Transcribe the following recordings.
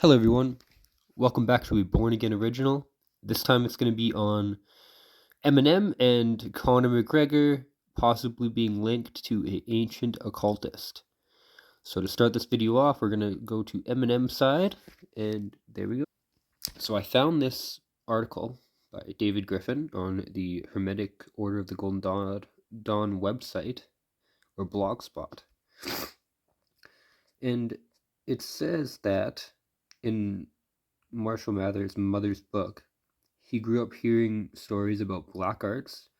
Hello everyone, welcome back to a Born Again original. This time it's going to be on Eminem and Conor McGregor possibly being linked to an ancient occultist. So to start this video off, we're going to go to Eminem's side, and there we go. So I found this article by David Griffin on the Hermetic Order of the Golden Dawn website, or Blogspot. And it says that in Marshall Mathers' mother's book, he grew up hearing stories about black arts.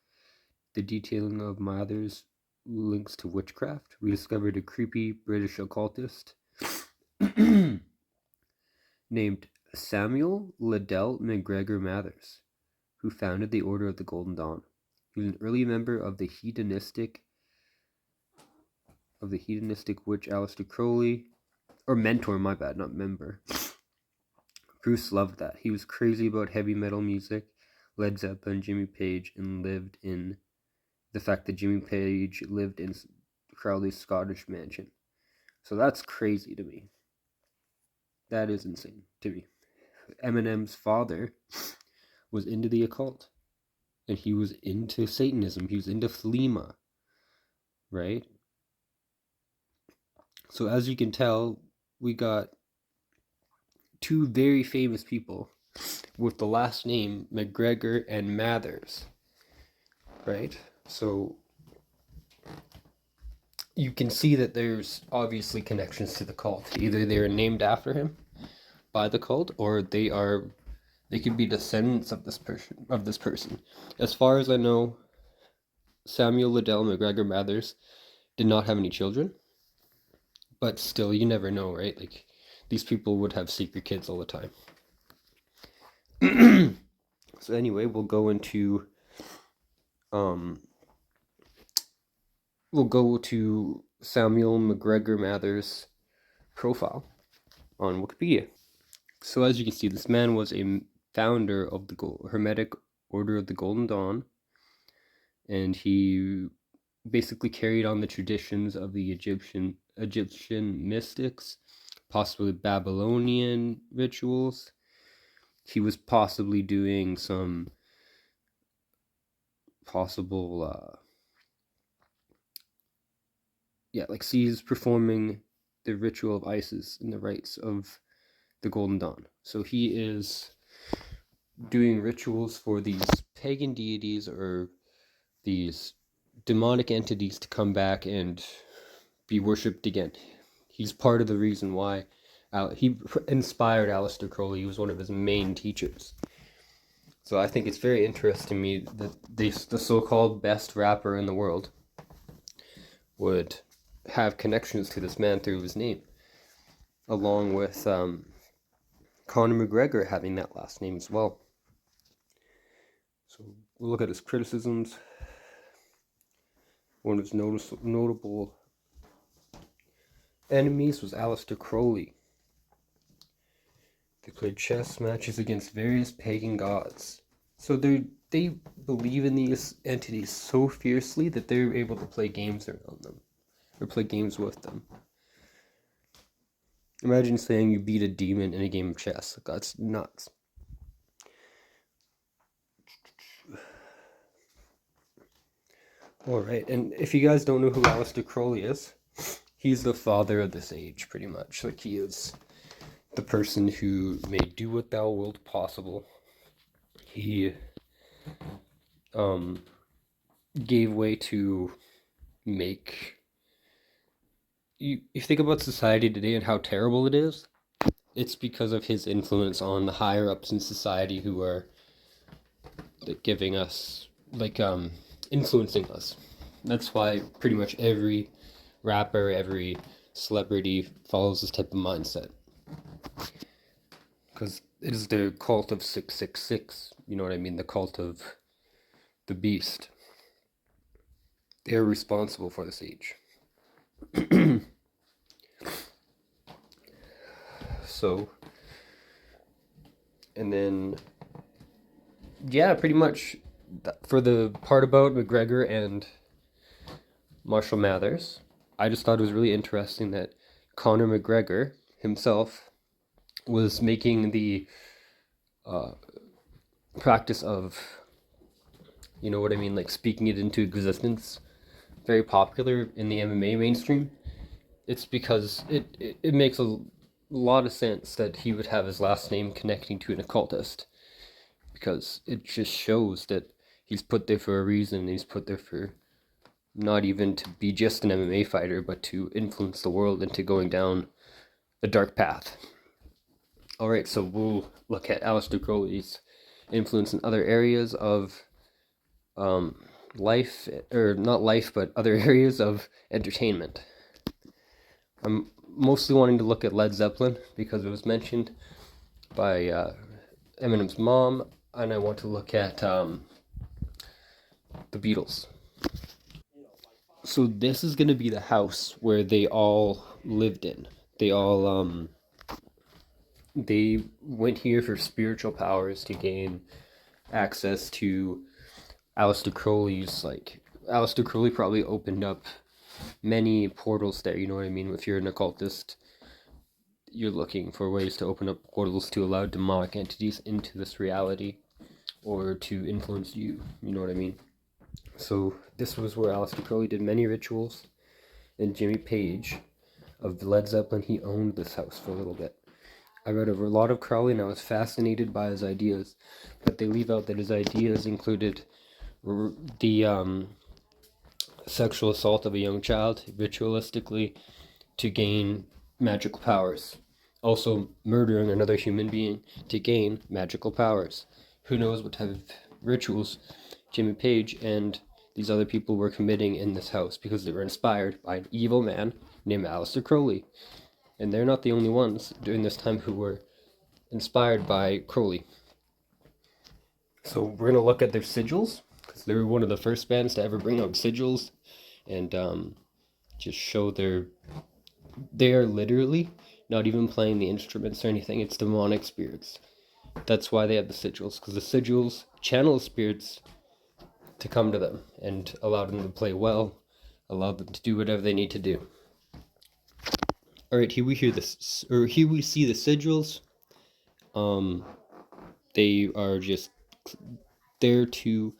The detailing of Mather's links to witchcraft. We discovered a creepy British occultist named Samuel Liddell McGregor Mathers, who founded the Order of the Golden Dawn. He was an early member of the hedonistic witch Aleister Crowley, or mentor, my bad, not member. Bruce loved that. He was crazy about heavy metal music, Led Zeppelin, Jimmy Page, and lived in the fact that Jimmy Page lived in Crowley's Scottish mansion. So that's crazy to me. That is insane to me. Eminem's father was into the occult, and he was into Satanism. He was into Thelema, right? So as you can tell, we got two very famous people with the last name McGregor and Mathers, right? So you can see that there's obviously connections to the cult. Either they're named after him by the cult, or they could be descendants of this person. As far as I know, Samuel Liddell McGregor Mathers did not have any children, but still, you never know, right? Like, these people would have secret kids all the time. So anyway, we'll go to Samuel McGregor Mathers' profile on Wikipedia. So as you can see, this man was a founder of the Hermetic Order of the Golden Dawn, and he basically carried on the traditions of the Egyptian mystics, possibly Babylonian rituals. He was possibly doing some possible he's performing the ritual of Isis and the rites of the Golden Dawn. So he is doing rituals for these pagan deities or these demonic entities to come back and be worshipped again. He's part of the reason why he inspired Aleister Crowley. He was one of his main teachers. So I think it's very interesting to me that the so-called best rapper in the world would have connections to this man through his name, along with Conor McGregor having that last name as well. So we'll look at his criticisms. One of his notable enemies was Aleister Crowley. They played chess matches against various pagan gods. So they believe in these entities so fiercely that they're able to play games around them, or play games with them. Imagine saying you beat a demon in a game of chess. That's nuts. Alright, and if you guys don't know who Aleister Crowley is, he's the father of this age, pretty much. Like, he is the person who made Do What Thou Wilt possible. He gave way to make... You think about society today and how terrible it is, it's because of his influence on the higher-ups in society who are giving us, influencing us. That's why pretty much every rapper, every celebrity follows this type of mindset. Because it is the cult of 666, you know what I mean? The cult of the beast. They're responsible for this age. So, and then, yeah, pretty much for the part about McGregor and Marshall Mathers, I just thought it was really interesting that Conor McGregor himself was making the practice of, you know what I mean, like speaking it into existence, very popular in the MMA mainstream. It's because it makes a lot of sense that he would have his last name connecting to an occultist, because it just shows that he's put there for a reason. He's put there for not even to be just an MMA fighter, but to influence the world into going down a dark path. Alright, so we'll look at Aleister Crowley's influence in other areas of life, or not life, but other areas of entertainment. I'm mostly wanting to look at Led Zeppelin because it was mentioned by Eminem's mom, and I want to look at the Beatles. So this is going to be the house where they all lived in. They all they went here for spiritual powers to gain access to Aleister Crowley's, like, Aleister Crowley probably opened up many portals there, you know what I mean? If you're an occultist, you're looking for ways to open up portals to allow demonic entities into this reality, or to influence you, you know what I mean? So this was where Aleister Crowley did many rituals, and Jimmy Page of Led Zeppelin, he owned this house for a little bit. I read over a lot of Crowley and I was fascinated by his ideas, but they leave out that his ideas included the sexual assault of a young child ritualistically to gain magical powers. Also, murdering another human being to gain magical powers. Who knows what type of rituals Jimmy Page and these other people were committing in this house, because they were inspired by an evil man named Aleister Crowley. And they're not the only ones during this time who were inspired by Crowley. So we're going to look at their sigils, because they were one of the first bands to ever bring out sigils, and just show they are literally not even playing the instruments or anything. It's demonic spirits. That's why they have the sigils, because the sigils channel spirits to come to them and allow them to play well, allow them to do whatever they need to do. All right, here we see the sigils. They are just there to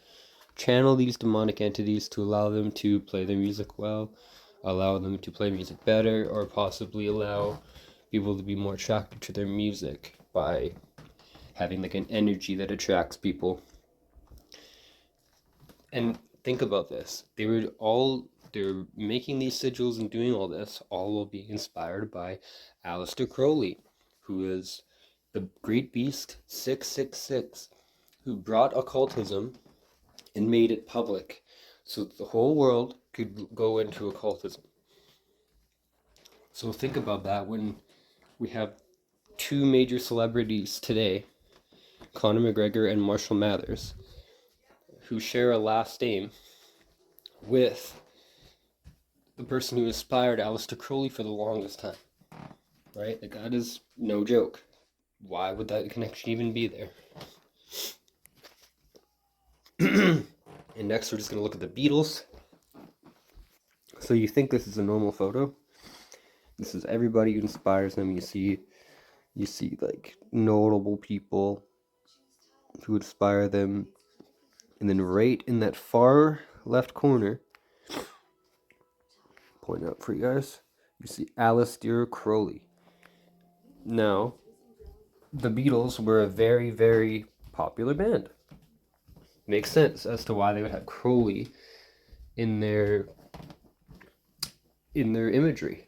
channel these demonic entities to allow them to play their music well, allow them to play music better, or possibly allow people to be more attracted to their music by having like an energy that attracts people. And think about this. They're making these sigils and doing all this, all while being inspired by Aleister Crowley, who is the great beast 666, who brought occultism and made it public so that the whole world could go into occultism. So think about that when we have two major celebrities today, Conor McGregor and Marshall Mathers, who share a last name with the person who inspired Aleister Crowley for the longest time. Right? Like, that is no joke. Why would that connection even be there? And next we're just going to look at the Beatles. So you think this is a normal photo? This is everybody who inspires them. You see like notable people who inspire them. And then right in that far left corner, point out for you guys, you see Aleister Crowley. Now, the Beatles were a very, very popular band. Makes sense as to why they would have Crowley in their imagery.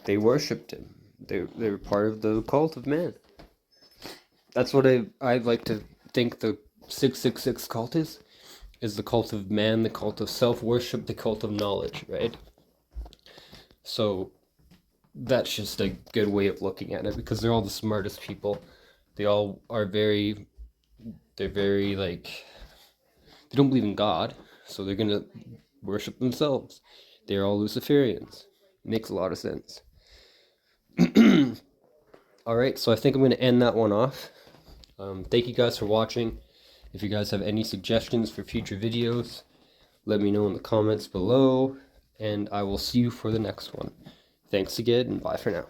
They worshipped him. They were part of the cult of man. That's what I like to think the 666 cult is the cult of man, the cult of self-worship, the cult of knowledge, right? So that's just a good way of looking at it, because they're all the smartest people. They all are they're very, like, they don't believe in God, so they're gonna worship themselves. They're all Luciferians. Makes a lot of sense. Alright, so I think I'm going to end that one off. Thank you guys for watching. If you guys have any suggestions for future videos, let me know in the comments below, and I will see you for the next one. Thanks again, and bye for now.